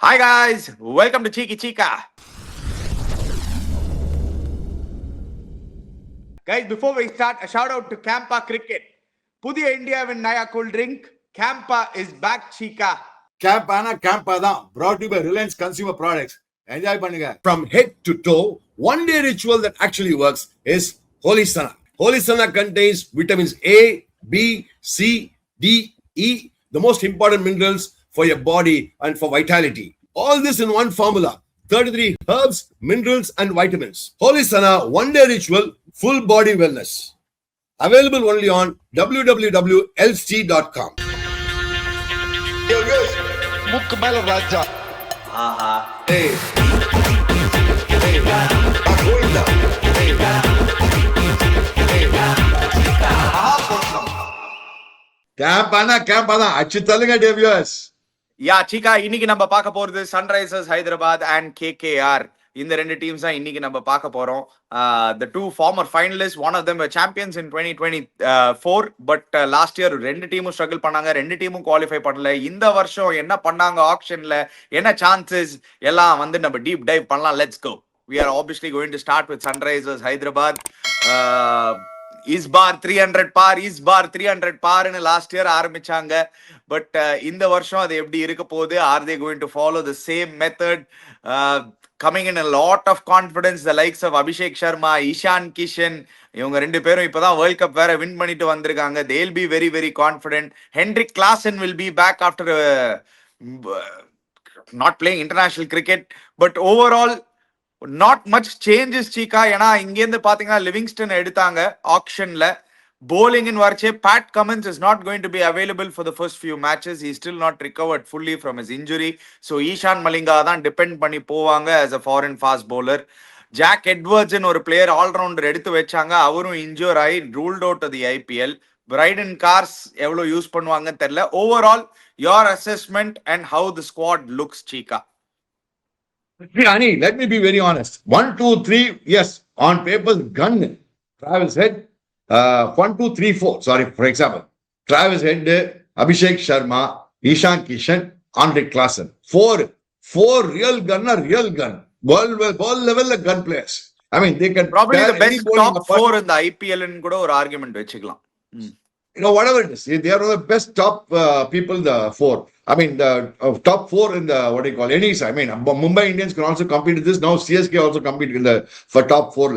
Hi guys, welcome to Cheeky Chica. Guys, before we start, a shout out to Campa Cricket. Pudiya India win Naya cool drink. Campa is back, Chica. Campa தான் brought to you by Reliance Consumer Products. Enjoy பண்ணுங்க. From head to toe, one day ritual that actually works is Holy Sana. Holy Sana contains vitamins A, B, C, D, E, the most important minerals for your body and for vitality. All this in one formula. 33 herbs, minerals and vitamins. Holy Sana one day ritual, full body wellness. Available only on www.lc.com. முக்கு மேல ராஜா CAMPA தான் அச்சு தள்ளுங்க டேவியர்ஸ். Yeah, Chica, இன்னைக்கு நம்ம பார்க்க போறது Sunrisers Hyderabad and KKR. இந்த ரெண்டு டீம்ஸ் தான் இன்னைக்கு நம்ம பார்க்க போறோம். The two former finalists, one of them were champions in 2024, but last year ரெண்டு டீமும் ஸ்ட்ரகிள் பண்ணாங்க, ரெண்டு டீமும் குவாலிஃபை பண்ணல. இந்த வருஷம் என்ன பண்ணாங்க ஆக்ஷன்ல, என்ன சான்சஸ் எல்லாம் வந்து நம்ம டீப் டைவ் பண்ணலாம். Let's go. We are obviously going to start with Sunrisers Hyderabad. Is par 300 par, is par 300 பார்னு லாஸ்ட் இயர் ஆரம்பிச்சாங்க. பட் இந்த வருஷம் அது எப்படி இருக்க போகுது? Are they going to follow the same method? Coming in a lot of confidence, the likes of Abhishek Sharma, Ishan Kishan, இவங்க ரெண்டு பேரும் இப்பதான் வேர்ல்ட் கப் வேற வின் பண்ணிட்டு வந்திருக்காங்க. they'll be very very confident. Henrik Klaasen will be back after not playing international cricket, but overall not much changes, Chica. ஏன்னா இங்கேருந்து பாத்தீங்கன்னா லிவிங்ஸ்டன் எடுத்தாங்க ஆக்ஷன்ல. bowling in வரச்சே Pat Cummins is not going to be available for the first few matches. He's still not recovered fully from his injury. So Ishan Malinga தான் depend பண்ணி போவாங்க as a foreign fast bowler. Jack Edwards ஒரு player all rounder எடுத்து வச்சாங்க, அவரும் injure ஆகி ruled out of the IPL. Brydon Carse எவ்வளவு use பண்ணுவாங்கன்னு தெரியல. Overall your assessment and how the squad looks, Chica? Ani, let me be very honest. 1, 2, 3, yes, on paper, gun. Travis Head, 1, 2, 3, 4. Sorry, for example, Travis Head, Abhishek Sharma, Ishan Kishan, Henrik Klaasen. Four real gun. World level gun players. I mean, they can probably the best top 4 in the IPL in கூட ஒரு argument வச்சுக்கலாம். Whatever it is, they are the best top people, the 4. I mean, the top 4 in the, what do you call, any. I mean, Mumbai Indians can also compete in this. Now CSK also compete in the for top 4.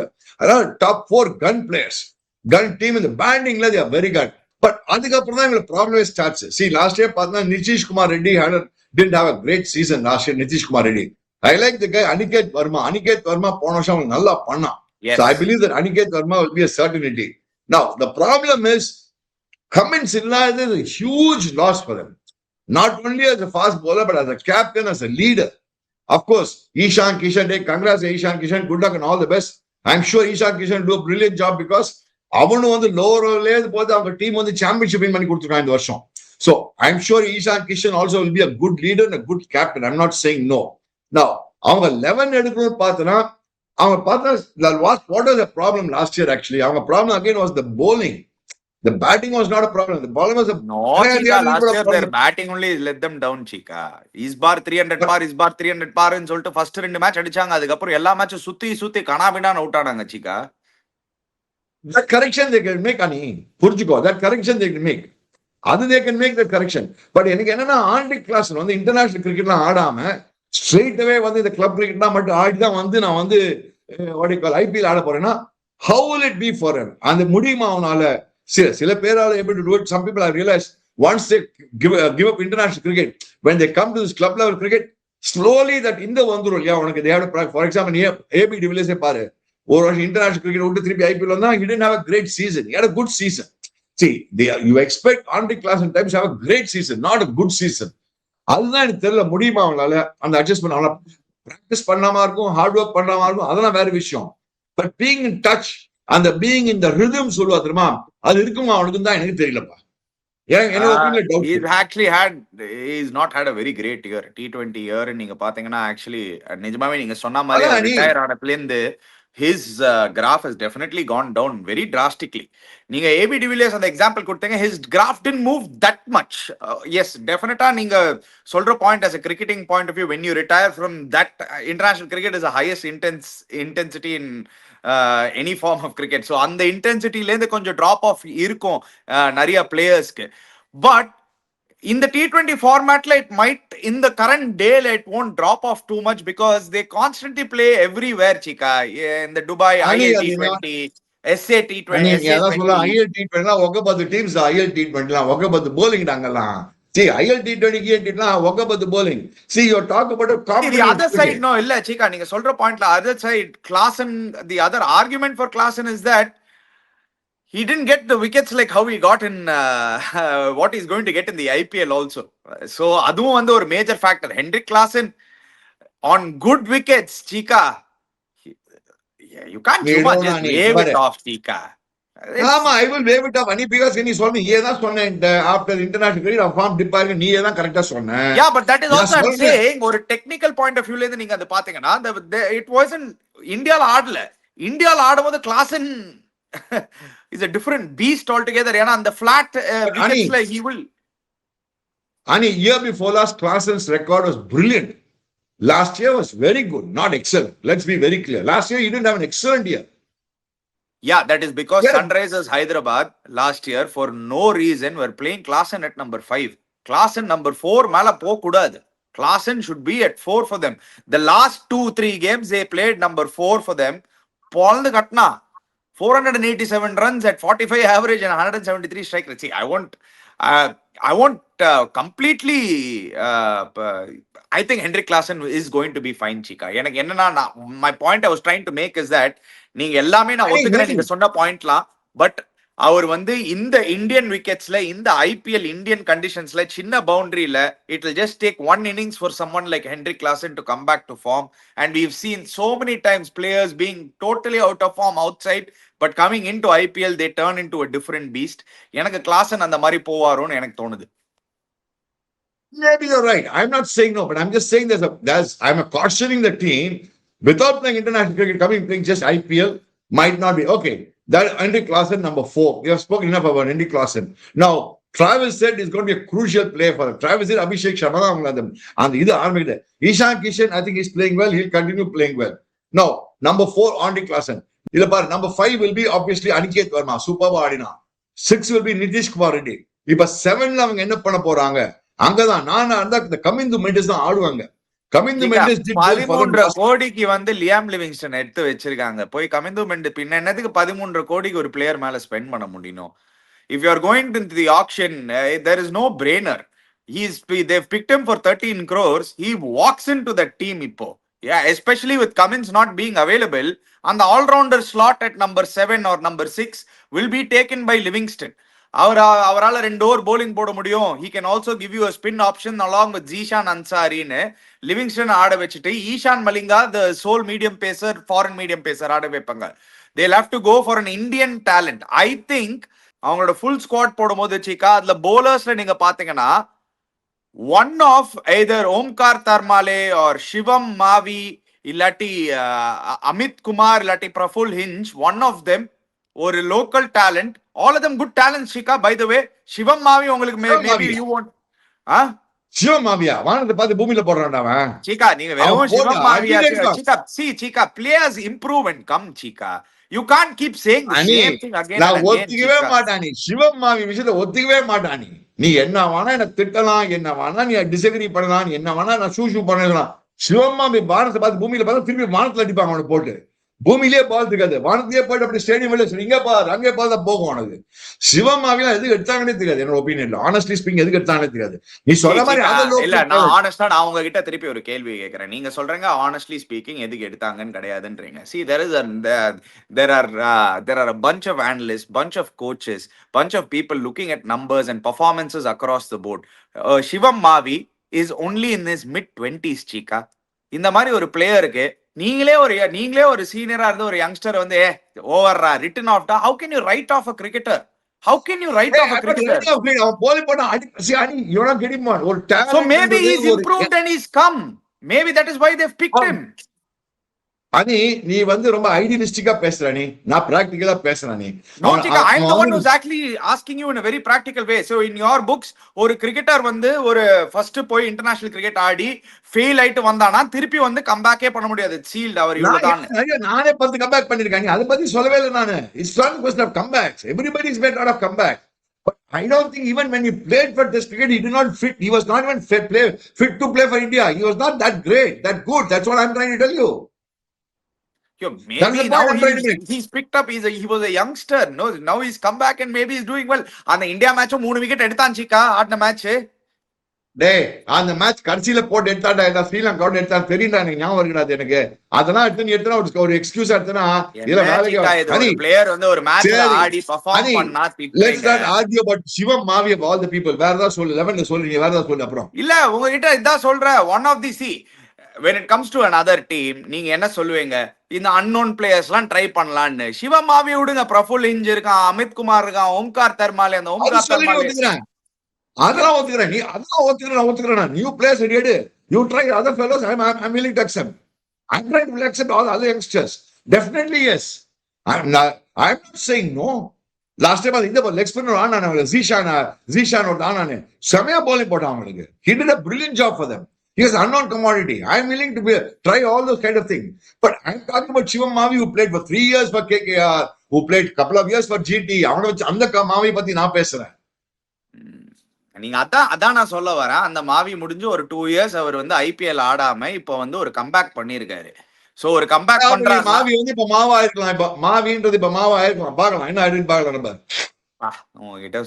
Top 4 gun players, gun team in the banding, they are very good. But adukapram da the problem starts. See, last year, Nitish Kumar Reddy didn't have a great season last year. Nitish Kumar Reddy. I like the guy Aniket Verma. Pona Sham nalla panna. So I believe that Aniket Verma will be a certainty. Now the problem is, Cummins is a huge loss for them. Not only as a fast bowler, but as a captain, as a leader. Of course, Ishan Kishan, congrats to Ishan Kishan, good luck and all the best. I'm sure Ishan Kishan will do a brilliant job because avanu on the lower level, our team on the championship in mani kuduthirukanga indha varsham. So I'm sure Ishan Kishan also will be a good leader and a good captain. I'm not saying no. Now, avanga 11 edukonu paathana, what was the problem last year actually? Avanga problem again was the bowling. The batting was not a problem. The bowling was a no, Chica, last year their batting only let them down, Chica. Is bar 300 par, is bar 300 par ன்னு சொல்லிட்டு first ரெண்டு match அடிச்சாங்க. அதுக்கு அப்புறம் எல்லா மேட்சும் சுத்தி கனாபினான்னு out ஆனாங்க, Chica. That correction they can make, Ani. புரிஞ்சுக்கோ, that correction they can make. அது they can make that correction. But எனக்கு என்னன்னா Henrik Klaasen வந்து இன்டர்நேஷனல் கிரிக்கெட்லாம் ஆடாம ஸ்ட்ரெயிட் அவே வந்து இந்த கிளப் கிரிக்கெட்னா மட்டும் ஆடி தான் வந்து நான் வந்து what do you call IPL ஆட போறேன்னா how will it be for him? அந்த முடியுமா அவனால? சில பேர் are able to do it. Some people have realized once they give up international cricket, when they come to this club level cricket, slowly that in the vanduru இல்லையா உனக்கு they have to, for example, AB de Villiers பாரு, ஒரு வருஷம் international cricket விட்டு திருப்பி IPL வந்தா he didn't have a great season. He had a good season. See, you expect Henrik Klaasen times to have a great season, not a good season. அதுதான் எனக்கு தெரியல, முடியுமா அவனால அந்த அட்ஜஸ்ட் பண்ண? அவனால பிராக்டிஸ் பண்ணாம இருக்கும், ஹார்ட் ஒர்க் பண்ணாம இருக்கும், அதெல்லாம் வேற விஷயம். பட் பீயிங் இன் டச், அந்த பீயிங் இன் த ரிதம் சொல்லுவா தெரியுமா, அது இருக்குமா அவனுக்கு தான் எனக்கு தெரியலப்பா. He's not had a very great year, T20 year. நீங்க பாத்தீங்கன்னா ஆக்சுவலி நிஜமாவே நீங்க சொன்ன மாதிரி ரிட்டையர் ஆனதுல இருந்து his graph has definitely gone down very drastically. நீங்க ஏபி டிவிலியர்ஸ் அந்த எக்ஸாம்பிள் கொடுத்தீங்க, his graph didn't move that much. Yes, definitely நீங்க சொல்ற point as a cricketing point of view, when you retire from that, international cricket is the highest intensity in any form of cricket. So அந்த இன்டென்சிட்டில இருந்து கொஞ்சம் drop off இருக்கும் நிறைய பிளேயர்ஸ்க்கு. But in the T20 format, it might, in the current day, it won't drop off too much because they constantly play everywhere, Chika. In the Dubai IL T20, SA T20, IL T20, ஒகபது teams IL T20 ஒகபது bowling நாங்கலாம். See, IL T20 ஒகபது bowling. See, you talk about a competitive. The other side, no, illa Chika, நீங்க சொல்ற பாயிண்ட்ல other side, Klaasen, the other argument for Klaasen is that he didn't get the wickets like how he got in what he's going to get in the IPL also. So அதுவும் வந்து ஒரு major factor. Henrik Klaasen on good wickets, Chika, you can't just wave it off, Chika. I will wave it off, Ani, because நீ சொன்ன ஏதா சொன்ன after international cricket of form dip ஆகி நீ ஏதா கரெக்ட்டா சொன்ன. Yeah, but that is also I'm saying ஒரு technical point of view ல இருந்து நீங்க அத பாத்தீங்கன்னா it wasn't இந்தியால ஆடல. இந்தியால ஆடும்போது Klaasen is a different beast altogether. And on the flat wickets, like he will. And year before last, Klaasen's record was brilliant. Last year was very good, not excellent. Let's be very clear. Last year, he didn't have an excellent year. Yeah, that is because Sunrisers Hyderabad last year, for no reason, were playing Klaasen at number 5. Klaasen number 4, mala po kudad. Klaasen should be at 4 for them. The last 2-3 games, they played number 4 for them. Paul the Gatna. 487 runs at 45 average and 173 strike rate. See, I won't completely. I think Henrik Klaasen is going to be fine, Chika. எனக்கு என்னன்னா, my point I was trying to make is that நீங்க எல்லாமே நான் ஒத்துக்கிறேன் நீங்க சொன்ன பாயிண்ட்லாம், but அவர் வந்து இந்த இந்தியன் விக்கெட்ஸ்ல, இந்த ஐபிஎல் இந்தியன் கண்டிஷன்ஸ்ல, சின்ன பவுண்டரியில, it will just take one innings for someone like Henrik Klaasen to come back to form. And we've seen so many times players being totally out of form outside, but coming into IPL they turn into a different beast. எனக்கு Klaasen அந்த மாதிரி போவாரோன்னு எனக்கு தோணுது. Maybe you're right. I'm not saying no, but I'm just saying I'm cautioning the team without playing international cricket, playing just IPL might not be okay. That Henrik Klaasen number 4. We have spoken enough about Henrik Klaasen. Now, Travis said he's going to be a crucial player for them. Travis said Abhishek Sharma and either army there. Ishan Kishan, I think he's playing well. He'll continue playing well. Now, number 4, Henrik Klaasen. Number 5 will be obviously Aniket Verma, Superba Adina. 6 will be Nitish Kumar Reddy. இப்ப 7ல அவங்க என்ன பண்ண போறாங்க? அங்கதான் நான் அந்த கமிந்து மெண்டிஸ் தான் ஆடுவாங்க. கமிந்து மெண்டிஸ் 13 கோடிக்கு வந்து லியாம் லிவிங்ஸ்டன் எடுத்து வச்சிருக்காங்க. போய் கமிந்து மெண்டிஸ் பின்ன என்னதுக்கு 13 கோடிக்கு ஒரு பிளேயர் மேல ஸ்பெண்ட் பண்ண முடியும்? If you are going into the auction, there is no brainer. They've picked him for 13 crores. He walks into that team இப்போ. Yeah, especially with Cummins not being available, and the all-rounder slot at number 7 or number 6 will be taken by Livingston. அவரால 2 over bowling போட முடியும். He can also give you a spin option along with Zishan Ansari னு Livingstone ஆட வச்சுட்டு Ishaan Malinga the sole medium pacer, foreign medium pacer ஆட வைப்பாங்க. They'll have to go for an Indian talent. I think அவங்களோட full squad போடும்போது Chika, அதுல bowlersல நீங்க பாத்தீங்கன்னா one of either Omkar Tarmale or Shivam Mavi illati Amit Kumar illati Praful Hinge, one of them or a local talent, all of them good talents, Chika. By the way, Shivam Mavi உங்களுக்கு maybe you want Shivam Maviya வானத்தை பார்த்து பூமியில போடுறான்டா அவன். Chika, நீங்க வெறும் Shivam Maviya Chika, players improve and come, Chika. You can't keep saying the same thing again and again. நான் ஒத்துக்கவே மாட்டானே சிவம் மாவி விஷயத்தை ஒத்துக்கவே மாட்டானே. நீ என்ன வேணா என்ன திட்டலாம், என்ன வேணா நீ டிஸ்அக்ரி பண்ணலாம், நீ என்ன வேணா நான் ஷூ பண்ணலாம். சிவம் மாவி வானத்தை பார்த்து பூமியில பார்த்து திருப்பி வானத்துல அடிப்பாங்க அவனை போட்டு. பூமியிலே பால் இருக்காது, வானத்திலே போயிட்டு அப்படி ஸ்டேடியம் இங்க பாரு அங்கே பாரு போகும் உனக்கு. சிவமாவிலாம் எதுக்கு எடுத்தாங்கன்னே தெரியாது என்னோட ஒப்பீனியன்ல. ஆனஸ்ட்லி ஸ்பீக்கிங் எதுக்கு எடுத்தாங்கன்னே தெரியாது. நீ சொல்ற மாதிரி இல்ல, நான் ஆனஸ்டா நான் உங்க கிட்ட திருப்பி ஒரு கேள்வி கேட்கறேன். நீங்க சொல்றீங்க ஆனஸ்ட்லி ஸ்பீக்கிங் எதுக்கு எடுத்தாங்கன்னு கிடையாதுன்றீங்க. See, there are a bunch of analysts, bunch of coaches, bunch of people looking at numbers and performances across the board. Shivam Mavi is only in his mid-20s, Chika. இந்த மாதிரி ஒரு பிளேயருக்கு நீங்களே ஒரு சீனியரா இருந்து ஒரு youngster வந்து ஓவர்ரா return ஆஃப்டா, how can you write off a cricketer? How can you write off a cricketer? அவன் போலி பண்ணா அடி you're not getting one or talent. So maybe he's improved and he's come. Maybe that is why they've picked him. அனி நீ வந்து ரொம்ப ஐடியலிஸ்டிக்கா பேசுற நீ, நான் பிராக்டிகலா பேசுறேன் நீ. No, Chika, I am the one who's actually asking you in a very practical way. So in your books, ஒரு கிரிக்கெட்டர் வந்து ஒரு ஃபர்ஸ்ட் போய் இன்டர்நேஷனல் கிரிக்கெட் ஆடி ஃபெயில் ஆயிட்டு வந்தானா திருப்பி வந்து கம்பேக்கே பண்ண முடியாது. சீல்ட் அவர் இவ்வளவுதான். நானே 10 கம்பேக் பண்ணிருக்கேன், அதை பத்தி சொல்லவே இல்லை நானு. It's not question of comebacks. Everybody is made out of comeback. But I don't think even when he played for Test cricket, he did not fit. He was not even fit to play for India. He was not that great, that good. That's what I'm trying to tell you. Yo, maybe now he's picked up. He was a youngster. No, now he's come back and maybe he's doing well. அந்த India மேட்சும் 3 wicket எடுத்தான் Chika, ஆடின match. டேய், அந்த match கடைசியில போட்டு எடுத்தாடா, இல்ல ஸ்ரீலங்காவோட எடுத்தா தெரியும்டா, எனக்கு ஞாபகம் இருக்குடா எனக்கு. அதெல்லாம் எடுத்து ஒரு எக்ஸ்கியூஸ் எடுத்தனா இல்ல வேலைக்கு பிளேயர் வந்து ஒரு மேட்ச்ல ஆடி பெர்ஃபார்ம் பண்ணா let's not argue about Shivam Mavi all the people. வேற ஏதாவது சொல்லு, 11ல சொல்லு, நீ வேற ஏதாவது சொல்லு. அப்புறம் இல்ல உங்ககிட்ட இதான் சொல்ற one of the when it comes to another team, நீங்க என்ன சொல்லுவீங்க? இந்த அன்னோன் பிளேயர்ஸ்லாம் ட்ரை பண்ணலாம்னு. சிவமாவி விடுங்க, பிரஃபுல் இன்ஜ் இருக்கான், அமித் குமார் இருக்கான், ஓம்கார் தர்மாலே. அந்த ஓம்கார் தர்மாலே அதெல்லாம் ஒத்துக்கிறேன், நீ அதெல்லாம் ஒத்துக்கிறேன். நியூ பிளேயர்ஸ் எடு, you try other fellows. I'm willing to accept. I'm trying to accept all other youngsters. Definitely yes. I'm not saying no. Last time இந்த லெக் ஸ்பின்னர் ஆனானே ஜீஷான் ஒரு ஆனானே செமையா bowling போட்டான் அவங்களுக்கு. He did a brilliant job for them. He is unknown commodity. I am willing to try all those kind of things. But I am talking about Shivam Mavi, who played for 3 years for KKR, who played couple of years for GT. அவனை வச்சு அந்த மாவி பத்தி நான் பேசுறேன். நீங்க அதான் நான் சொல்ல வரேன். அந்த மாவி முடிஞ்சு ஒரு 2 இயர்ஸ் அவர் வந்து IPL ஆடாம இப்ப வந்து ஒரு கம்பேக் பண்ணிருக்காரு. சோ ஒரு கம்பேக் பண்ற மாவி வந்து இப்ப மாவா இருக்கலாம். இப்ப மாவின்றது இப்ப மாவா இருக்கலாம். பார்க்கலாம் என்ன ஆயிடுன்னு பார்க்கலாம். நம்ம உங்ககிட்ட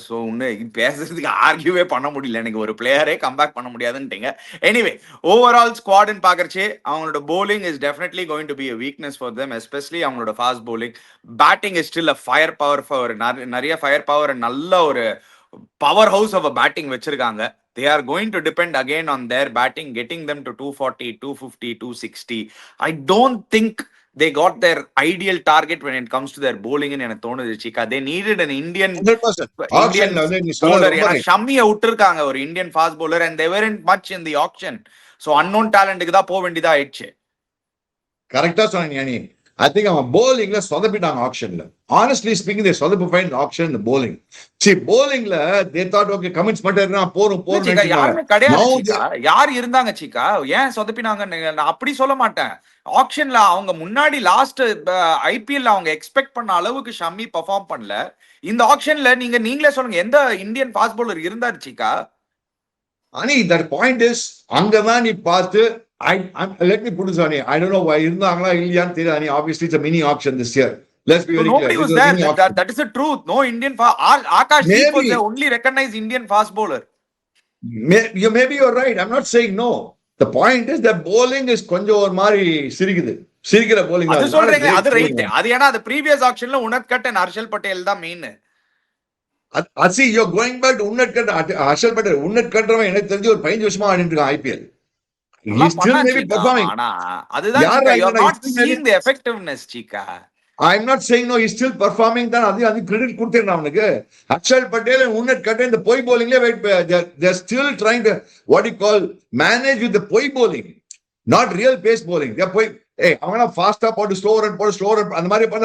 பேசுறதுக்கு ஆர்கியூவே பண்ண முடியல. எனக்கு ஒரு பிளேயரே கம்பேக் பண்ண முடியாதுன்னுட்டீங்க. எனிவே ஓவரால் ஸ்குவாட்னு பாக்குறச்சு அவங்களோட bowling is definitely going to be a weakness for them, especially அவங்களோட fast bowling. Batting is still a fire power for நிறைய ஃபயர் பவர், நல்ல ஒரு பவர் ஹவுஸ் ஆஃப் பேட்டிங் வச்சிருக்காங்க. They are going to depend again on their batting, getting them to 240, 250, 260. I don't think they got their ideal target when it comes to their bowling in எனக்கு தோணுது Chika. They needed an Indian bowler. ஷம்மியை விட்டுருக்காங்க ஒரு Indian fast bowler and they weren't much in the auction. So unknown talentக்கு தான் போக வேண்டியதா ஆயிடுச்சு. கரெக்டா சொன்னீங்க நீ. I think அவன் bowlingல சொதப்பிட்டாங்க ஆக்ஷன்ல. Honestly speaking, they சொதப்பு find the auction in the bowling. See, bowlingல they thought okay, Cummins மட்டும் இருந்தா போறோம் யாருமே கிடையாது. யார் இருந்தாங்க Chika? ஏன் சொதப்பினாங்க? நான் அப்படி சொல்ல மாட்டேன். ஆக்ஷன்ல அவங்க முன்னாடி லாஸ்ட் IPL அவங்க எக்ஸ்பெக்ட் பண்ண அளவுக்கு ஷம்மி பெர்ஃபார்ம் பண்ணல. இந்த ஆக்ஷன்ல நீங்களே சொல்லுங்க, எந்த இந்தியன் ஃபாஸ்ட் bowler இருந்தாரு Chika? அனி that point is அங்கதான் நீ பார்த்து let me put this on. I don't know why இருந்தாங்களா இல்லையான்னு தெரியல. Obviously it's a mini auction this year. Let's be very nobody clear. was there. That is the truth. No Indian Akash Deep was the only recognized Indian fast bowler. Maybe you're right. I'm not saying no. The point is that bowling is கொஞ்சம் ஒரு மாதிரி சிரிக்கிற bowling. அது சொல்றீங்க, அது right. அது ஏனா அது previous auctionல உனத்கட் and ஹர்ஷல் பட்டேல் தான் main. see, you're going back to Unadkat Harshal Patel. உனத்கட்றவன் எனக்கு தெரிஞ்சு ஒரு 15 வருஷமா ஆடிட்டு இருக்கான் IPL. He still may be performing. அதுதான் you're not seeing the effectiveness Chika. I'm not saying no, he's still performing. தான் அது கிரெடிட் கொடுத்துறேன் அவனுக்கு. ஹர்ஷல் பட்டேல் உன்னட் இந்த பொய் bowlingல they're still trying to what you call manage with the பொய் bowling, not real pace bowling. They பொய் அவனா ஃபாஸ்டா போட்டு ஸ்லோ ரன் அந்த மாதிரி பண்ண.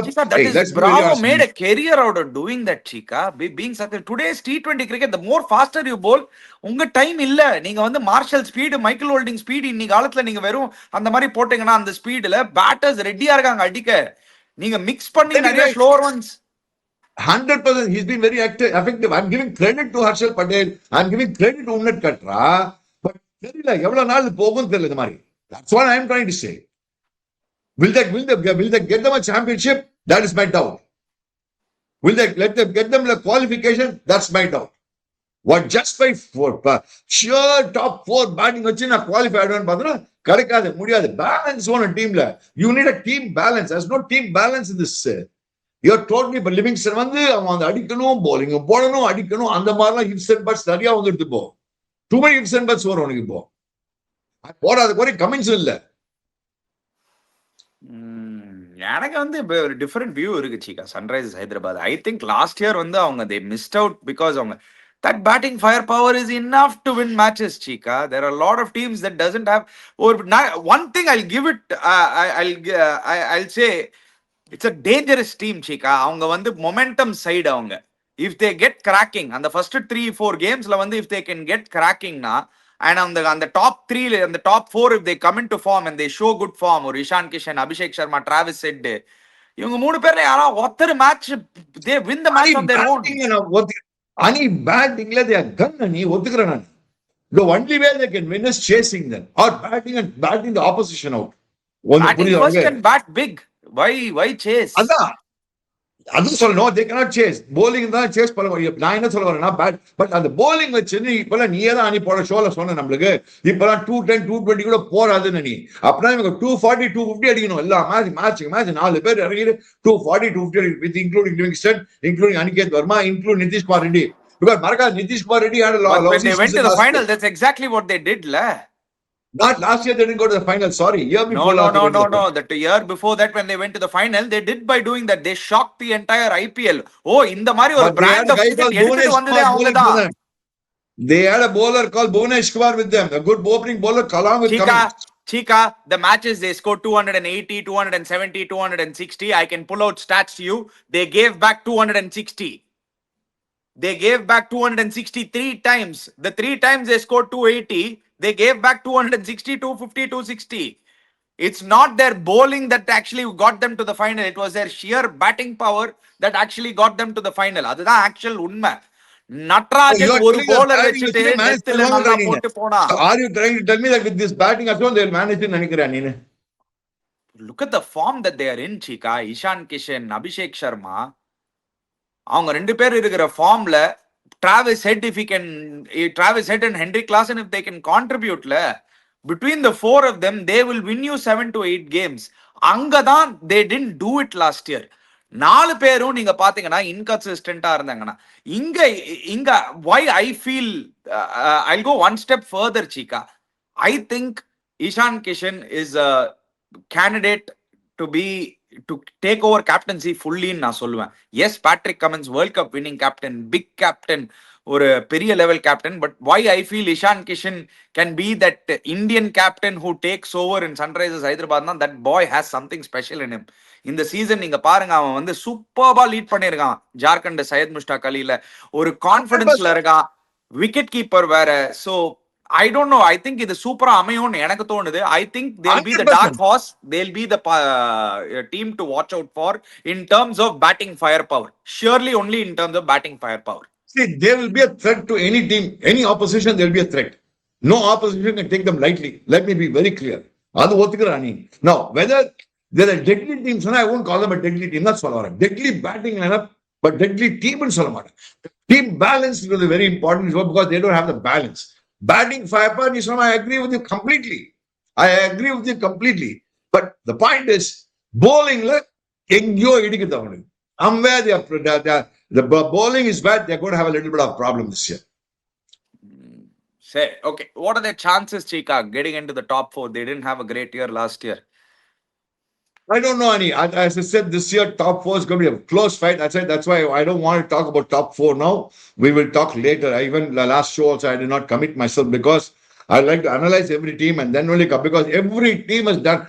Bravo made a career out of doing that Chika. Being such today's T20 cricket, the more faster you bowl, உங்க time இல்ல. நீங்க வந்து Marshall speed, Michael Holding speed இன்னைக்கு காலத்துல நீங்க வெறும் அந்த மாதிரி போட்டீங்கன்னா அந்த ஸ்பீடுல பேட்டர்ஸ் ரெடியா இருக்காங்க அடிக்க. நீங்க மிக்ஸ் பண்ணி நிறைய slower once. 100% he's been very effective. I'm giving credit to Harshal Patel. I'm giving credit to Unnat Katra. But தெரியல எவ்வளவு நாள் போகும் தெரியல இந்த மாதிரி. That's what I'm trying to say. Will they get them a championship? That is my doubt. Will they get them the qualification? That's my doubt. What just by sheer top 4 batting வச்சு நான் qualify ஆடுவேன்னு பார்த்தா கிடைக்காது, முடியாது. Balance வேணும் டீம்ல. You need a team balance. There's no team balance in this. You're totally இப்ப Livingstone வந்து அவன் வந்து அடிக்கணும், bowling போடணும், அடிக்கணும், அந்த மாதிரிலாம் ஹிப்ஸ் அண்ட் பட்ஸ் நிறைய வந்துட்டு போ. Too many hits and butts வரும் உனக்கு இப்போ. போடாத குறை கமின்ஸ் இல்ல. எனக்கு வந்து ஒரு டிஃபரெண்ட் வியூ இருக்கு Chika. Sunrisers Hyderabad I think last year வந்து அவங்க தே மிஸ்ட் அவுட் பிகாஸ் அவங்க that batting firepower is enough to win matches, Chica. There are a lot of teams that doesn't have. Or one thing I'll give it. I'll say it's a dangerous team, Chica. அவங்க வந்து momentum side அவங்க. If they get cracking, and the first 3-4 gamesல வந்து if they can get cracking na, and on the top 3 and the top 4 if they come into form and they show good form, or Ishan Kishan, Abhishek Sharma, Travis Head, இவங்க மூணு பேர்ல யாரா ஒருத்தர் match they win the match on their own. Ani batting they are gun ani ஒத்துக்கிறேன் நான். The only way they can win is chasing them or batting the opposition out. Batting first and bat big. Why chase? அதான் அதுவும் சொல்லணும். they cannot chase. bowling தான் chase பண்ண முடியும். நான் என்ன சொல்ல வரேன்னா பட் அந்த bowling வச்சு நீ இப்பெல்லாம் நீயே தான் அணி போட ஷோல சொன்ன நம்மளுக்கு இப்பெல்லாம் 210 220 கூட போறாதுன்னு நீ அப்படின்னா இவங்க 240 250 அடிக்கணும். எல்லா மேட்ச் 4 பேர் இறங்கி 240 250 with including Livingstone, including Aniket Varma, including Nitish Kumar Reddy. because மறக்காத Nitish Kumar Reddy had a lot. When they went to the final, that's exactly what they did, la. Not last year, they didn't go to the final. Sorry, year before. No. That year before that, when they went to the final, they did by doing that. They shocked the entire IPL. Oh, in the Mario brand of cricket, they had a bowler called Bhuvanesh Kumar with them. A good opening bowler, along with Chica, the matches they scored 280, 270, 260. I can pull out stats to you. They gave back 260. They gave back 263 times. The 3 times they scored 280. They gave back 260, 250, 260. It's not their bowling that actually got them to the final. It was their sheer batting power that actually got them to the final. அதுதான் actual உண்மை. நட்ராஜன் ஒரு bowler வச்சிட்டு டெஸ்ட்ல நல்லா போட்டு போனா. Are you trying to tell me that with this batting alone they will manage to நினைக்கிறேன் நீ? Look at the form that they are in, Chica. Ishan Kishan, Abhishek Sharma. அவங்க ரெண்டு பேர் இருக்கிற ஃபார்ம்ல Travis Head, Travis Head and Henrik Larsson, if they can contribute, between the 4 of them, they will win you 7 to 8 games. அங்கதான் they didn't do it last year. 4 பேரும் நீங்க பாத்தீங்கன்னா இன்கன்சிஸ்டன்டா இருந்தாங்கன்னா இங்க why I feel I'll go one step further, Chica. I think Ishan Kishan is a candidate to take over captaincy fully நான் சொல்லுவேன். Yes, Patrick Cummins, World Cup winning captain, big captain, ஒரு பெரிய level captain, but why I feel Ishan Kishan can be that Indian captain who takes over in Sunrisers Hyderabad, that boy has something special in him. இந்த season நீங்க பாருங்க, அவன் வந்து சூப்பர்பா lead பண்ணிருக்கான். ஜார்க்கண்ட் சையத் முஷ்டாக் அலில ஒரு கான்ஃபிடன்ஸ்ல இருக்கான். விக்கெட் கீப்பர் வேற. So I don't know. I think இது சூப்பரா அமையும்னு எனக்கு தோணுது. I think they'll be the dark horse. They'll be the team to watch out for in terms of batting firepower. Surely only in terms of batting firepower. See, they will be a threat to any team, any opposition. They will be a threat. No opposition can take them lightly. Let me be very clear. அது ஒத்துக்கிறேன் நீ. Now, whether they're a deadly team, I won't call them a deadly team. That's what I'm deadly batting lineup, but deadly team ன்னு சொல்ல மாட்டேன். Team balance is very important because they don't have the balance. Batting firepower, I agree with you completely. But the point is, bowling, எங்கேயோ இடிக்குது அவனுக்கு. Somewhere the bowling is bad. They're going to have a little bit of problem this year. Say, okay, what are their chances, Chica, getting into the top 4? They didn't have a great year last year. I don't know, Ani. As I said, this year top 4 is going to be a close fight. That's why I don't want to talk about top 4 now. We will talk later. Even the last show also, I did not commit myself because I like to analyze every team and then only come, because every team has done.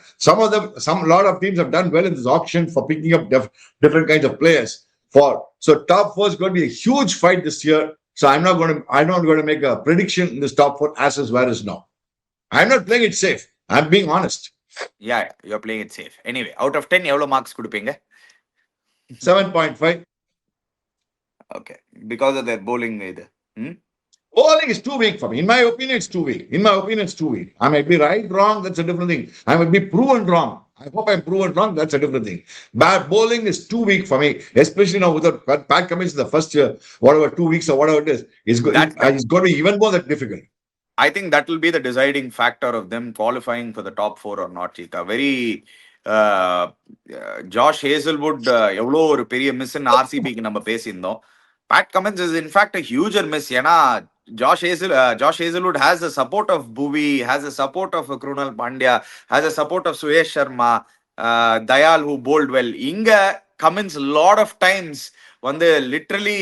Lot of teams have done well in this auction for picking up different kinds of players. So top 4 is going to be a huge fight this year. So I'm not going to make a prediction in this top 4 as is where is now. I'm not playing it safe. I'm being honest. Yeah, you're playing it safe. Anyway, out of 10, எவ்வளவு marks கொடுப்பீங்க? 7.5. Okay, because of their bowling இது. Bowling is too weak for me. In my opinion, it's too weak. I might be right, wrong, that's a different thing. I might be proven wrong. I hope I'm proven wrong, that's a different thing. Bad bowling is too weak for me, especially now with the Pat Cummins in the first year, whatever, 2 weeks or whatever it is. It's going to be even more that difficult. I think that will be the deciding factor of them qualifying for the top 4 or not, Chica. Very Josh Hazelwood எவ்வளோ ஒரு பெரிய miss ஆர்சிபிக்கு நம்ம பேசியிருந்தோம். Pat Cummins is in fact a huger miss. ஏன்னா Josh Hazelwood has the support of Bhuvi, has the support of Krunal Pandya, has the support of Suyesh Sharma, Dayal who bowled well. இங்க Cummins lot of times வந்து literally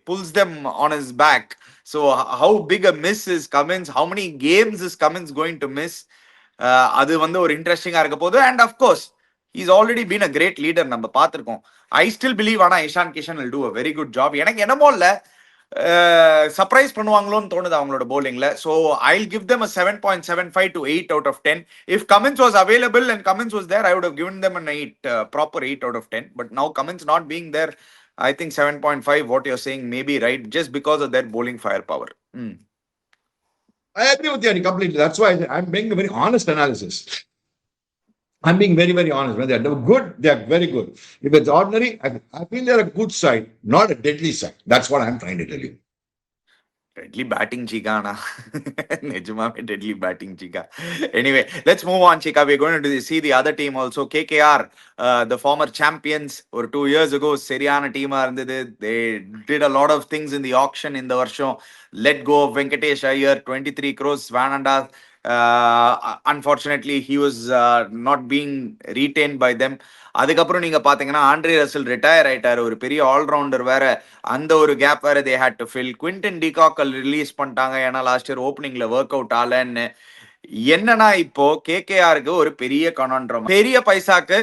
pulls them on his back. So how big a miss is Cummins? How many games is Cummins going to miss? அது வந்து ஒரு இன்ட்ரெஸ்டிங்கா இருக்க போகுது. And of course he's already been a great leader. நம்ம பார்த்திருக்கோம். I still believe ஆனா Ishan Kishan will do a very good job. எனக்கு என்னமோ இல்ல சர்ப்ரைஸ் பண்ணுவாங்களோன்னு தோணுது அவங்களோட bowlingல. So I'll give them a 7.75 to 8 out of 10. If Cummins was available and Cummins was there, I would have given them an 8, proper 8 out of 10. But now Cummins not being there, I think 7.5, what you're saying may be right, just because of their bowling firepower. I agree with you completely. That's why I'm making a very honest analysis. I'm being very, very honest. When they're good, they're very good. If it's ordinary, I feel they're a good side, not a deadly side. That's what I'm trying to tell you. Deadly batting, Chika. Nejumame deadly batting, Chika. Anyway, let's move on, Chika. We're going to see the other team also. KKR, the former champions, or 2 years ago, Seriana team. They did a lot of things in the auction in the Varsham. Let go of Venkatesh Iyer, 23 crores, Swananda. Unfortunately, he was not being retained by them. அதுக்கப்புறம் நீங்க பாத்தீங்கன்னா Andre Russell retire ஆயிட்டாரு. ஒரு பெரிய allrounder வேற, அந்த ஒரு gap வேற they had to fill. Quinton டிகாக்கல் ரிலீஸ் பண்ணிட்டாங்க, ஏன்னா லாஸ்ட் இயர் ஓப்பனிங்ல ஒர்க் அவுட் ஆலன்னு. என்னன்னா இப்போ கேகேஆருக்கு ஒரு பெரிய கனான்ட்ரம், பெரிய பைசாக்கு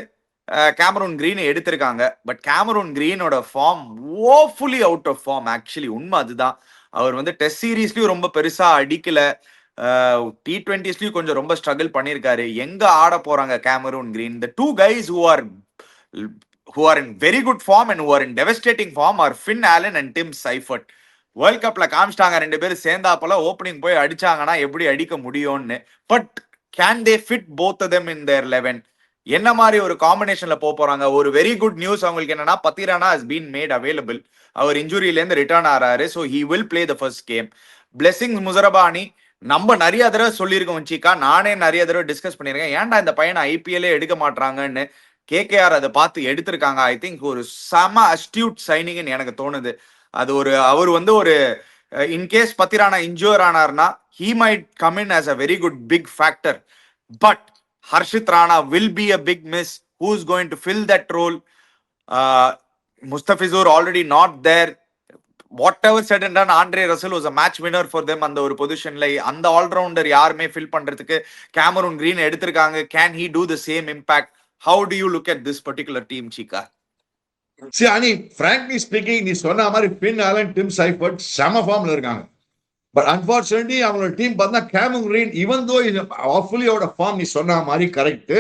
கேமரூன் கிரீன் எடுத்திருக்காங்க. பட் கேமரூன் கிரீனோட form awfully out of form. Actually உண்மை அதுதான். அவர் வந்து டெஸ்ட் சீரீஸ்லயும் ரொம்ப பெருசா அடிக்கல, T20ஸ்லயும் கொஞ்சம் ரொம்ப ஸ்ட்ரகிள் பண்ணிருக்காரு. எங்க ஆட போறாங்க Cameron Green? The two guys who are in very good form and who are in devastating form are Finn Allen and Tim Seifert. World கப்ல காமிச்சிட்டாங்க, 2 பேரும் சேர்ந்தாப்பல ஓப்பனிங் போய் அடிச்சாங்கன்னா எப்படி அடிக்க முடியும்னு. But can they fit both of them in their 11? என்ன மாதிரி ஒரு காம்பினேஷன்ல போறாங்க? ஒரு வெரி குட் நியூஸ் அவங்களுக்கு என்னன்னா, Pathirana has been made available. அவர் இன்ஜுரியில இருந்து ரிட்டர்ன் ஆறாரு. So he will play the first game. Blessings Muzarabani நம்ம நிறைய தடவை சொல்லியிருக்கோம் சீக்கா, நானே நிறைய தடவை டிஸ்கஸ் பண்ணியிருக்கேன், ஏன்டா இந்த பையனை ஐபிஎல்லே எடுக்க மாட்டாங்கன்னு. கேகேஆர் அதை பார்த்து எடுத்திருக்காங்க. ஐ திங்க் ஒரு செம அஸ்டியூட் சைனிங்னு எனக்கு தோணுது. அது ஒரு அவர் வந்து ஒரு இன்கேஸ் பத்திரானா இன்ஜூர் ஆனார்னா he might come in as a very good big factor. But Harshit Rana will be a big miss. Who's going to fill that role? Mustafizur already not there. Whatever said and done, Andre Russell was a match winner for them அந்த ஒரு பொசிஷன்ல. அந்த allrounder யாருமே fill பண்றதுக்கு Cameron Green எடுத்திருக்காங்க. Can he do the same impact? How do you look at this particular team, Chika? See, Ani, frankly speaking, நீ சொன்ன மாதிரி பின் ஆலன், டிம் சைஃபர்ட் செம ஃபார்ம்ல இருக்காங்க. பட் அன்பார்ச்சுனேட்லி அவங்களோட டீம் பார்த்தா Cameron Green even though is awfully out of form. நீ சொன்ன மாதிரி கரெக்ட்.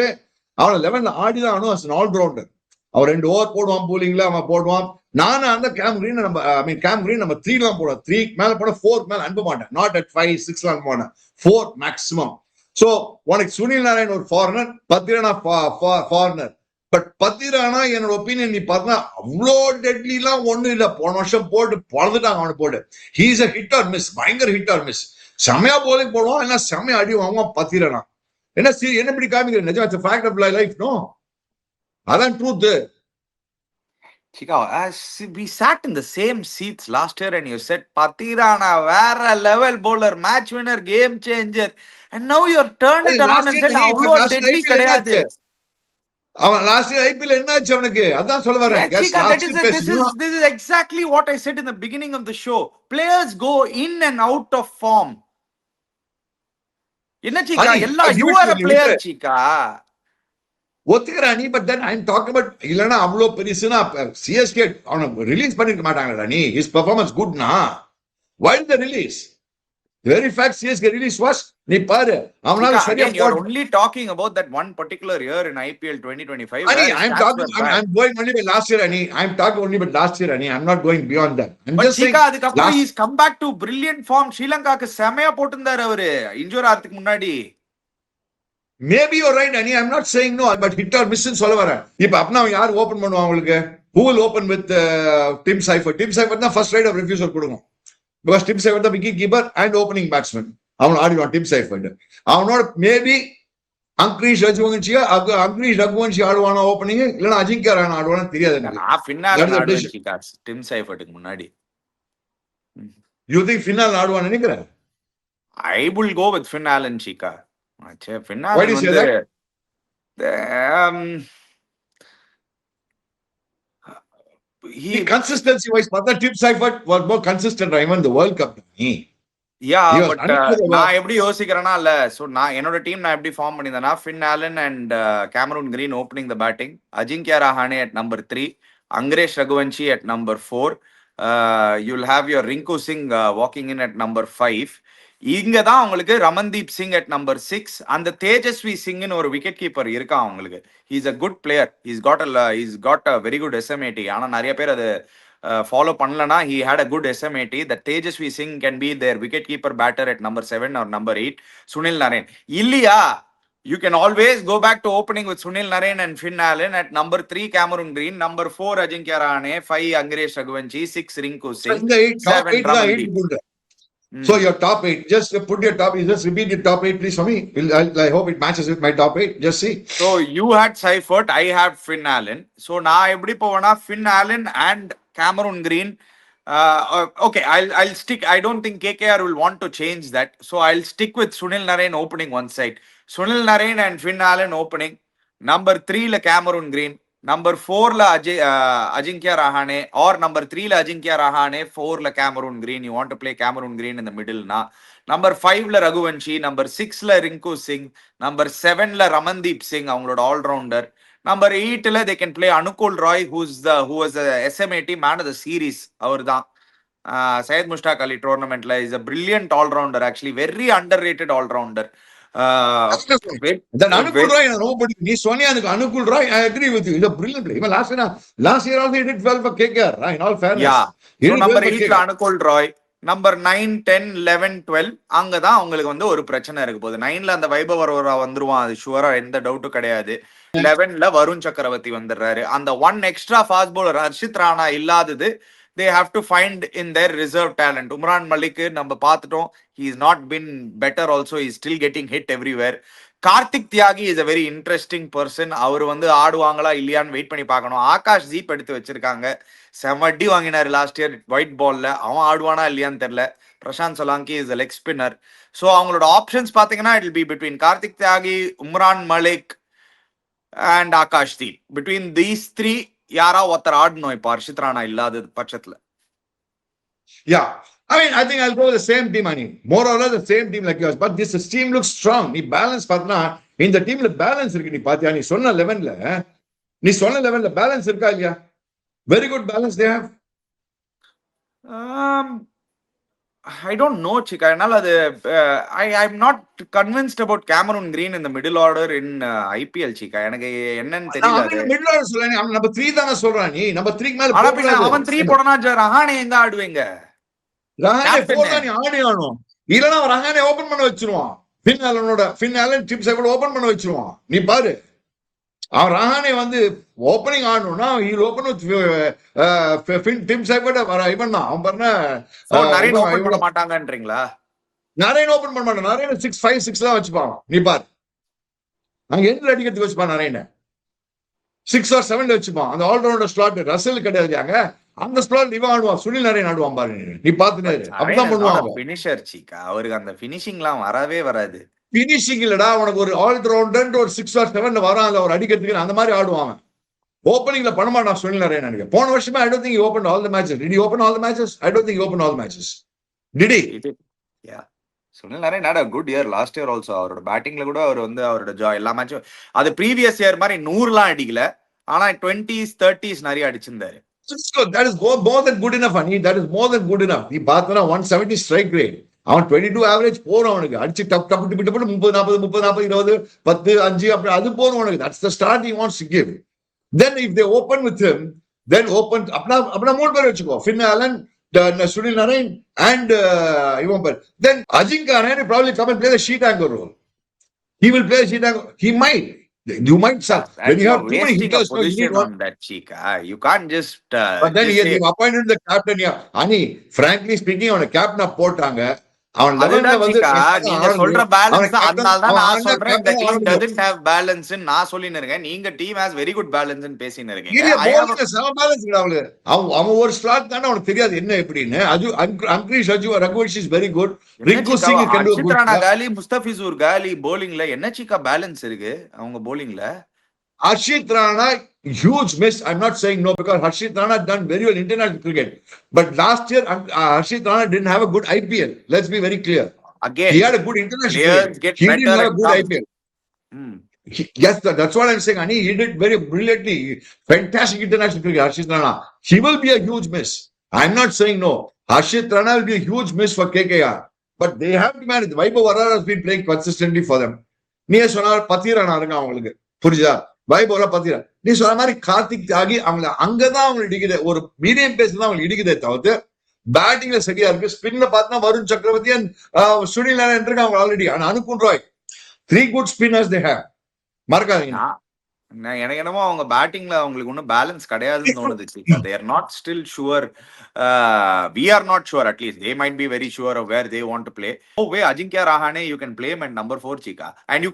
அவனை 11ல ஆடிதான் ஆகணும் as an ஆல்ரவுண்டர். அவன் 2 ஓவர் போடுவான், போலிங்ல அவன் போடுவான். நானும் அந்த கேம் கிரீன் நம்ம கேம் கிரீன் நம்ம 3 எல்லாம் போட 3 மேல போட 4 மேல அனுப்ப மாட்டேன். நாட் அட் 5, 6 எல்லாம் போனேன், 4 மேக்ஸிமம். சோ உனக்கு சுனில் நாராயண் ஒரு foreigner, Pathirana foreigner. But Pathirana என்னோட ஒப்பீனியன் நீ பார்த்தா அவ்வளோ டெட்லி எல்லாம் ஒண்ணும் இல்ல. போன வருஷம் போட்டு பொழந்துட்டாங்க அவனை போட்டு. He's a hit or miss, பயங்கர ஹிட் ஆர் மிஸ். செமையா போலிங் போடுவான், என்ன செமையா அடி வாங்குவான் பத்திரானா. என்ன இப்படி காமிக்கிற? நிஜம் ஃபேக்ட் ஆஃப் லைஃப். நோ, அதான் truth. Chika, as we sat in the same seats last year and you said Patirana vera level bowler, match winner, game changer, and now you're turned it around and said avlo deadly kadiyadu. அவன் last year IPL என்னாச்சு அவனுக்கு? அதான் சொல்ல வரேன். This is exactly what I said in the beginning of the show. Players go in and out of form. Enna Chika, ella you are a player Chika. ஒத்துக்கிறானி. But then I am talking about இல்லனா அவ்வளோ பெருசுனா CSK அவனை release பண்ணிருக்க மாட்டாங்கடா. நீ his performance குட்னா why the release? The very fact CSK release was, நீ பாரு அவனால சரியா. You are only talking about that one particular year in IPL 2025. I'm going only by last year. I'm talking only about last year. I'm not going beyond that. I'm just saying அதுக்கப்புறம் he's come back to brilliant form. ஸ்ரீலங்காக்கு செமையா போட்டுந்தாரு அவரு injure ஆறதுக்கு முன்னாடி. Maybe you're right, Ani. I'm not saying no, but hit or miss சொல்ல வரேன். இப்ப அப்பனா யார் open பண்ணுவாங்க உங்களுக்கு? Who will open with Tim Seifert? Tim Seifert தான் first right of refusal கொடுக்கும். Because Tim Seifert தான் wicket keeper and opening batsman. அவன் ஆடிடுவான் Tim Seifert. அவனோட மேபி அங்கிரீஷ் ரகுவன்ஷி ஆடுவானா ஓப்பனிங், இல்லனா அஜிங்கியா ராணா ஆடுவானா தெரியாது எனக்கு. நான் ஃபின்னால ஆடுவேன் Tim Seifertக்கு முன்னாடி. You think ஃபின்னால ஆடுவான்னு நினைக்கிறேன்? I will go with Finn Allen, Chika. Why do you say that? he consistency wise, Pata Tim Seifert was more consistent even the World Cup. Yeah He was but running to the நான் எப்படி யோசிக்கிறேன்னா இல்ல so நான் என்னோட team நான் எப்படி form பண்ணியிருந்தேன்னா Finn Allen and Cameron Green opening the batting, Ajinkya Rahane at number 3, Angkrish Raghuvanshi at number 4, you'll have your Rinku Singh walking in at number 5. இங்க தான் உங்களுக்கு ரமன்தீப் சிங் அட் நம்பர் 6. அந்த தேஜஸ்வி சிங்னு ஒரு விக்கெட் கீப்பர் இருக்கான் அவங்களுக்கு. He's a good player, he's got a very good SMAT. ஆனா நிறைய பேர் அது ஃபாலோ பண்ணலனா he had a good SMAT. That Tejasvi Singh can be their wicket keeper batter at number 7 or number 8. Sunil Narine இல்லையா, you can always go back to opening with Sunil Narine and Finn Allen. At number 3 Cameron Green, number 4 Ajinkya Rahane, 5 Angaresh Raghuvanshi, 6 Rinku Singh, 7 Ramandeep. So your top 8, just put your top, just repeat your top 8 please for me. I hope it matches with my top 8. Just see. So you had Seifert, I have Finn Allen. So நான் எப்படி போவேனா Finn Allen and Cameron Green. Okay, I'll stick. I don't think KKR will want to change that. So I'll stick with Sunil Narine opening one side. Sunil Narine and Finn Allen opening. Number 3 la Cameron Green. Number 4 la Ajinkya Rahane, or number 3 la Ajinkya Rahane, 4 la Cameron Green. You want to play Cameron Green in the middle na. Number 5 la Raghuvanshi, number 6 la Rinku Singh, number 7 la Ramandeep Singh, அவங்களோட all-rounder. Number 8 la they can play Anukul Roy, who was the SMAT man of the series. அவர் தான் Syed Mushtaq Ali tournament la is a brilliant all-rounder, actually very underrated all-rounder. Then Anukul Roy, nobody. நீ சொன்னியா அதுக்கு Anukul Roy, I agree with you. He's a brilliant player. Even last year also he did well for KKR, right? In all fairness. Yeah. He So did number well for 8 la KKR. Anukul Roy, number 9, 10, 11, 12 அங்கதான் அவங்களுக்கு வந்து ஒரு பிரச்சனை இருக்கு போகுது. 9ல அந்த வைபவ் வந்துருவான், அது ஷுவரா எந்த டவுட்டும் கிடையாது. 11ல வருண் சக்கரவர்த்தி வந்துடுறாரு. அந்த 1 extra fast bowler Harshit Rana இல்லாதது they have to find in their reserve talent. Umran Malik நம்ம பார்த்துட்டோம், he is not been better also, he is still getting hit everywhere. Karthik Tyagi is a very interesting person. அவர் வந்து ஆடுவாங்களா இல்லையான்னு wait பண்ணி பார்க்கணும். ஆகாஷ் தீப் எடுத்து வச்சிருக்காங்க, செமடி வாங்கினாரு லாஸ்ட் இயர் ஒயிட் பால்ல. அவன் ஆடுவானா இல்லையான்னு தெரியல. Prashant Solanki is a leg spinner. So அவங்களோட ஆப்ஷன்ஸ் பார்த்தீங்கன்னா it will be between Karthik Tyagi, Umran Malik and Akash Deep. Between these 3 யாரா ஒருத்தர் ஆடணும் இப்போ ஹர்ஷித் ராணா இல்லாத பட்சத்துல. Yeah. I mean, I think I'll go with the same team, Ani. More or less the same team like yours. But this team looks strong. நீ balance பார்த்தனா இந்த டீம்ல பேலன்ஸ் இருக்கு. நீ பாத்தியா, நீ சொன்ன 11ல பேலன்ஸ் இருக்கா இல்லையா? Very good balance they have. I don't know, Chika. என்னால அது I'm not convinced about Cameron Green in the middle order in IPL, Chika. எனக்கு என்னன்னு தெரியல. மிடில் ஆர்டர் சொல்றேன், அவன் நம்பர் 3 தான சொல்றான். நீ நம்பர் 3 மேல ஆனா பின்ன அவன் 3 போடனா ரஹானே எங்க ஆடுவீங்க? ரஹானே 4 தான் நீ ஆடணும். இல்லனா ரஹானே ஓபன் பண்ண வச்சிருவான். Finn Allen Tim Seifert open பண்ண வச்சிருவான். நீ பாரு, அவன் ரஹானே வந்து ஓப்பனிங் ஆடணும்னா he'll open with Tim Seifert இவன் தான். அவன் பண்ண நரேன் ஓபன் பண்ண மாட்டாங்கன்றீங்களா? நரேன் ஓபன் பண்ண மாட்டான். நரேன் 6-5-6 தான் வச்சுப்பான். நீ பாரு, அங்க எண்ட்ல அடிக்கிறதுக்கு வச்சுப்பான். நரேன் 6 or 7 வச்சுப்பான். அந்த ஆல்ரவுண்டர் ஸ்லாட் ரசல் கிடையாதுங்க. அந்த ஸ்லாட் இவன் ஆடுவான், சுனில் நரேன் ஆடுவான் பாரு. நீ பாத்துனே அப்படிதான் பண்ணுவான். ஃபினிஷர் Chika, அவருக்கு அந்த ஃபினிஷிங்லாம் வரவே வராது. பினிஷிங் இல்லடா, உனக்கு ஒரு ஆல்ரவுண்டர் ஒரு 6 or 7 வரான், ஒரு அடிக்கிறதுக்கு அந்த மாதிரி ஆடுவான். ஓப்பனிங்ல பண்ண மாட்டான் சுனில் நரேன். நினைக்கிறேன் போன வருஷமே I don't think he opened all the matches. Did he open all the matches? I don't think he opened all the matches. Did he? Yeah. Sunil Naren had a good year last year also. அவரோட பேட்டிங்ல கூட அவர் வந்து அவரோட எல்லா மேட்சும் அது previous year மாதிரி 100லாம் அடிக்கல, ஆனா 20s 30s நிறைய அடிச்சிருந்தாரு. That is more than good enough, Ani. That is more than good enough. நீ பார்த்தனா 170 ஸ்ட்ரைக் ரேட், அவன் 22 ஆவரேஜ் போறோம். அவனுக்கு அடிச்சு டப் 30 40 20 10 5 அப்படி அது போறோம் அவனுக்கு. That's the start he wants to give. Then if they open with him, then open அப்பனா மூணு பேர் வச்சுக்கோ, Finn Allen, Sunil Narine and Ivan Perez. Then Ajinkya Rahane probably come and play the sheet anchor role. He will play the sheet anchor. He might. You might start. When you have too many hitters, so you need one. That Chika, you can't just. But then he appointed the captain. Ani, frankly speaking, அவனை கேப்டனா போட்டாங்க. அவன் 11ல வந்து நீங்க சொல்ற balance அதனால தான் நான் சொல்றேன் இந்த டீம் doesn't have balance ன்னு நான் சொல்லின்னு இருக்கேன். நீங்க team has very good balance ன்னு பேசின்னு இருக்கீங்க. இல்ல போலிங்ல சம பேலன்ஸ் இல்ல. அவன் ஒரு ஸ்லாட் தான, அவனுக்கு தெரியாது என்ன எப்படின்னு. அது Angkrish Raghuvanshi is very good. Rinku Singh can do good. காலி முஸ்தபிசூர் காலி bowlingல என்ன Chika பேலன்ஸ் இருக்கு அவங்க bowlingல? Harshit Rana, huge miss. I'm not saying no because Harshit Rana done very well in international cricket. But last year, Harshit Rana didn't have a good IPL. Let's be very clear. Again, He had a good international players cricket. get He better didn't have a and good come. IPL. Hmm. Yes, that's what I'm saying. Ani, he did very brilliantly. Fantastic international cricket, Harshit Rana. He will be a huge miss. I'm not saying no. Harshit Rana will be a huge miss for KKR. But they have to manage. Vaibhav Varara has been playing consistently for them. நீ சொன்ன பத்திரனா இருங்க அவங்களுக்கு புரியுதா? வைபவ பத்திரா நீ சொன்ன மாதிரி கார்த்திக் தியாகி அவங்க அங்கதான் அவங்க இடிக்குது. ஒரு மீடியம் பேஸ் தான் அவங்க இடிக்குதே தவிர்த்து பேட்டிங்ல சரியா இருக்கு. ஸ்பின்ல பார்த்தா வருண் சக்கரவர்த்தி சுனில் நாராயண் இருக்கு அவங்க ஆல்ரெடி. ஆனா அனுகுன் Rai 3 good spinners they have. மறக்காதீங்க. எனக்கு என்னமோ அவங்க பேட்டிங்ல அவங்களுக்கு ஒன்னும் பேலன்ஸ் கிடையாதுன்னு தோணுது. they are not still sure. We are not sure. At least they might be very sure of where they want to play. No way Ajinkya Rahane you can play him at number 4, Chika, and you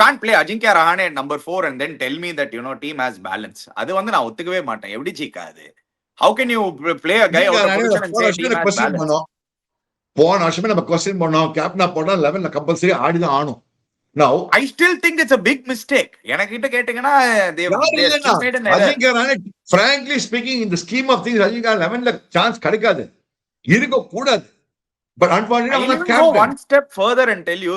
can't play Ajinkya Rahane at number 4 and then tell me that team has balance. அது வந்து நான் ஒத்துக்கவே மாட்டேன். எப்படி Chika அது? How can you play a guy out of position and say team has balance? போன வருஷமே நம்ம கொஸ்டின் பண்ணோம். கேப்டனா போட்டா 11ல கம்பல்சரி ஆடிதான் ஆகணும். Now, I still think it's a big mistake. எனக்கிட்ட கேட்டீங்கன்னா Ajinkya Rahane, frankly speaking, in the scheme of things, Ajinkya 11ல சான்ஸ் கிடைக்காது, இருக்க கூடாது. But unfortunately, I will go one step further and tell you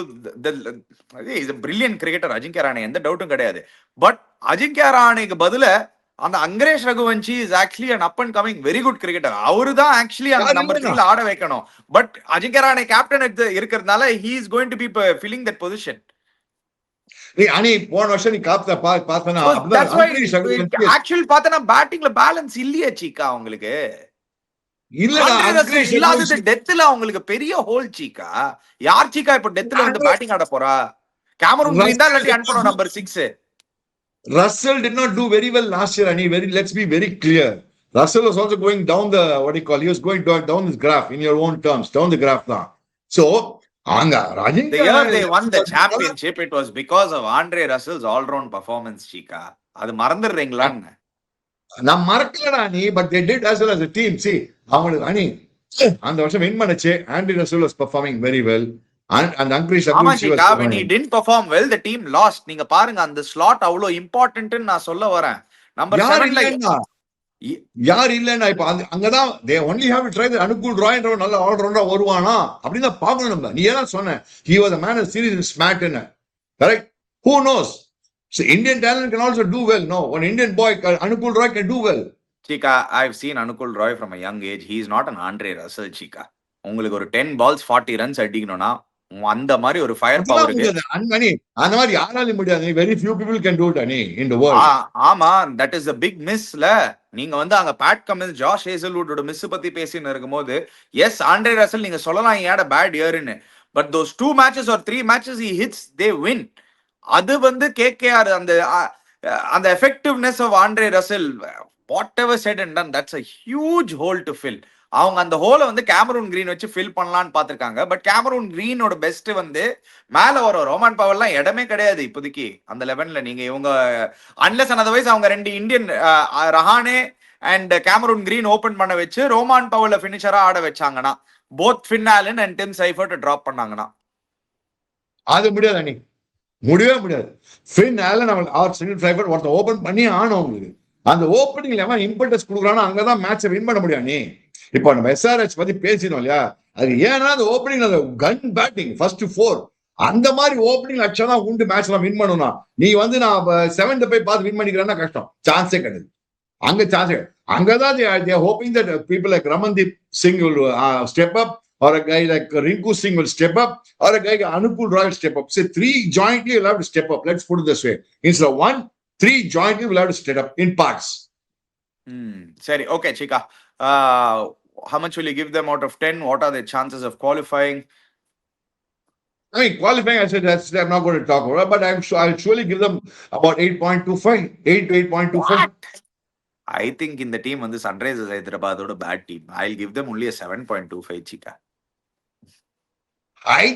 he's a brilliant cricketer. Ajinkya Rahane எந்த டவுட்டும் கிடையாது. But Ajinkya Rahaneக்கு பதில அந்த அங்கரேஷ் Raghuvanshi is actually an up and coming very good cricketer. அவரு தான் actually அந்த நம்பர் 3ல ஆட வைக்கணும். But Ajinkya Rahane கேப்டன் இருக்கிறதுனால he is going to be filling that position. போன வருஷம் நீ பார்த்தனா ஆக்சுவலி பார்த்தனா பேட்டிங்ல பேலன்ஸ் இல்லையே Chika உங்களுக்கு. இல்லாதது டெத்ல அவங்களுக்கு பெரிய ஹோல் Chika. யார் Chika இப்ப டெத்ல வந்து பேட்டிங் ஆட போறா? கேமரூன் கிரீன் தான் இல்லாட்டி அனுப்பணும் number 6. Russell did not do very well last year, and let's be very clear. Russell was also going down the he was going down this graph in your own terms, down the graph now. So the year they won the championship, it was because of Andre Russell's all-round performance, Chika. அது மறந்துடுறீங்களா? நான் மறக்கலடா நீ, but they did as well as a team. See, அவங்களுக்கு அந்த வருஷம் win பண்ணச்சே Andre Russell was performing very well. And Ankush when he didn't perform well, the team lost. நீங்க பாருங்க அந்த slot அவ்வளவு இம்பார்ட்டன்ட் நான் சொல்ல வரேன். நம்பர் 7ல யார் இல்லன்னா இப்ப அங்கதான் they only have to try the Anukul Roy என்ற நல்ல ஆல்ரவுண்டரா வருவானா அப்படின்னு தான் பார்க்கணும் நம்ம. நீ ஏன் சொன்ன he was a man of series in smart in correct? Who knows? So Indian talent can also do well. No, one Indian boy Anukul Roy can do well. Chika, I've seen Anukul Roy from a young age. He is not an Andre Russell, Chika. உங்களுக்கு ஒரு 10 balls 40 runs அடிக்கணும்னா அந்த மாதிரி ஒரு fire power இருக்கு. அந்த மாதிரி யாராலும் முடியாது. very few people can do it in the world. ஆமா, that is a big missல. நீங்க வந்து அங்க பேட் கமின்ஸ் ஜாஷ் ஹேசல்வுட்டோட மிஸ் பத்தி பேசின்னு இருக்கும்போது எஸ் ஆண்ட்ரே ரசல் நீங்க சொல்லலாம் he had a bad yearன்னு, but those 2 matches or 3 matches he hits they win. அது வந்து KKR அந்த effectiveness of Andre Russell, whatever said and done, that's a huge hole to fill. அவங்க அந்த ஹோலை வந்து Cameron green வச்சு fill பண்ணலான்னு பார்த்திருக்காங்க. But Cameron கிரீனோட best வந்து மேல வரும். ரோமான் பவல்லாம் இடமே கிடையாது இப்போதைக்கு அந்த 11ல. நீங்க இவங்க அன்லெஸ் அண்ட் அதர்வைஸ் அவங்க 2 Indian Rahane and Cameron Green open பண்ண வச்சு ரோமான் பவல்ல பினிஷரா ஆட வச்சாங்கன்னா, both Finn Allen and Tim Seifert drop பண்ணாங்கன்னா அது முடியாது அணி, முடியவே முடியாது. ஃபின் ஆலன் அவர் சிங்கிள் சைஃபர்ட் ஒருத்த ஓபன் பண்ணி ஆனோம். உங்களுக்கு அந்த ஓப்பனிங்ல எவன் இம்பல்டஸ் கொடுக்குறானோ அங்கதான் மேட்சை வின் பண்ண முடியும். நீ இப்போ நம்ம SRH பத்தி பேசினோம் இல்லையா, அது ஏன்னா அந்த ஓப்பனிங் அந்த கன் பேட்டிங் ஃபர்ஸ்ட் 4 அந்த மாதிரி ஓப்பனிங் லட்சம் தான் உண்டு மேட்ச் எல்லாம் வின் பண்ணணும். நீ வந்து நான் 7th போய் பார்த்து வின் பண்ணிக்கிறேன்னா கஷ்டம், சான்ஸே கிடையாது. அங்க சான்ஸே அங்கதான் they are hoping that people like Ramandeep Singh will step up, or a guy like Rinku Singh will step up, or a guy like Anukul Roy will step up. Say 3 jointly will have to step up. Let's put it this way. Instead of 1, 3 jointly will have to step up in parts. Sorry, okay, Chika. How much will you give them out of 10? What are their chances of qualifying? I mean, qualifying, I said I'm not going to talk about it, but I'll surely give them about 8.25, 8 to 8.25. I think in the team on the Sunrisers Hyderabad or a bad team, I'll give them only a 7.25, Chika. I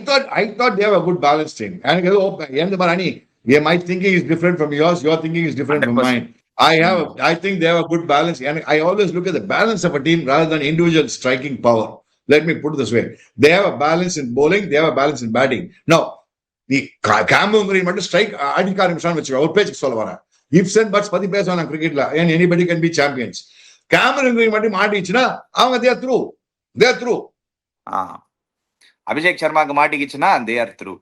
thought they have a good balanced team. And my thinking is different from yours. Your thinking is different 100%. From mine. I think they have a good balance, and I always look at the balance of a team rather than individual striking power. Let me put it this way: they have a balance in bowling, they have a balance in batting. Now, the Cameron Green strike அடிக்க ஆரம்பிச்சான்னு வச்சுக்கோ, ஒரு பேச்சுக்கு சொல்ல வரேன். Ifs and puts பத்தி பேசுவாங்க கிரிக்கெட்ல, and anybody can be champions. Cameron green மட்டும் மாட்டிச்சுன்னா அவங்க they are through. Abhishek சர்மாக்கு மாட்டிக்கிச்சுன்னா they are through.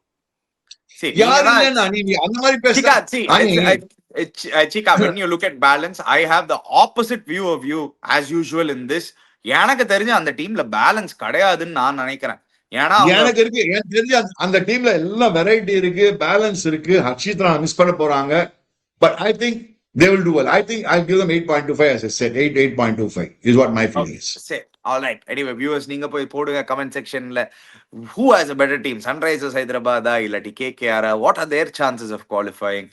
யாரு இல்லன்னா நீ அந்த மாதிரி பேசுறா. Chika, when you look at balance, I have the opposite view of you as usual in this. எனக்கு தெரிஞ்ச அந்த டீம்ல பேலன்ஸ் கிடையாதுன்னு நான் நினைக்கிறேன். ஏன்னா எனக்கு இருக்கு, எனக்கு தெரிஞ்ச அந்த டீம்ல எல்லாம் வெரைட்டி இருக்கு, பேலன்ஸ் இருக்கு. ஹர்ஷித் ராணா மிஸ் பண்ண போறாங்க, but I think they will do well. I think I'll give them 8.25 as I said. 8.25 is what my feeling is. Say, all right. Anyway, viewers, நீங்க போய் போடுங்க comment sectionல who has a better team, Sunrisers Hyderabad illati KKR, what are their chances of qualifying?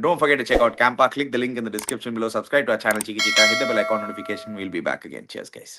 Don't forget to check out Campa. Click the link in the description below. Subscribe to our channel Chiki Chika, hit the bell icon notification. We'll be back again. Cheers guys.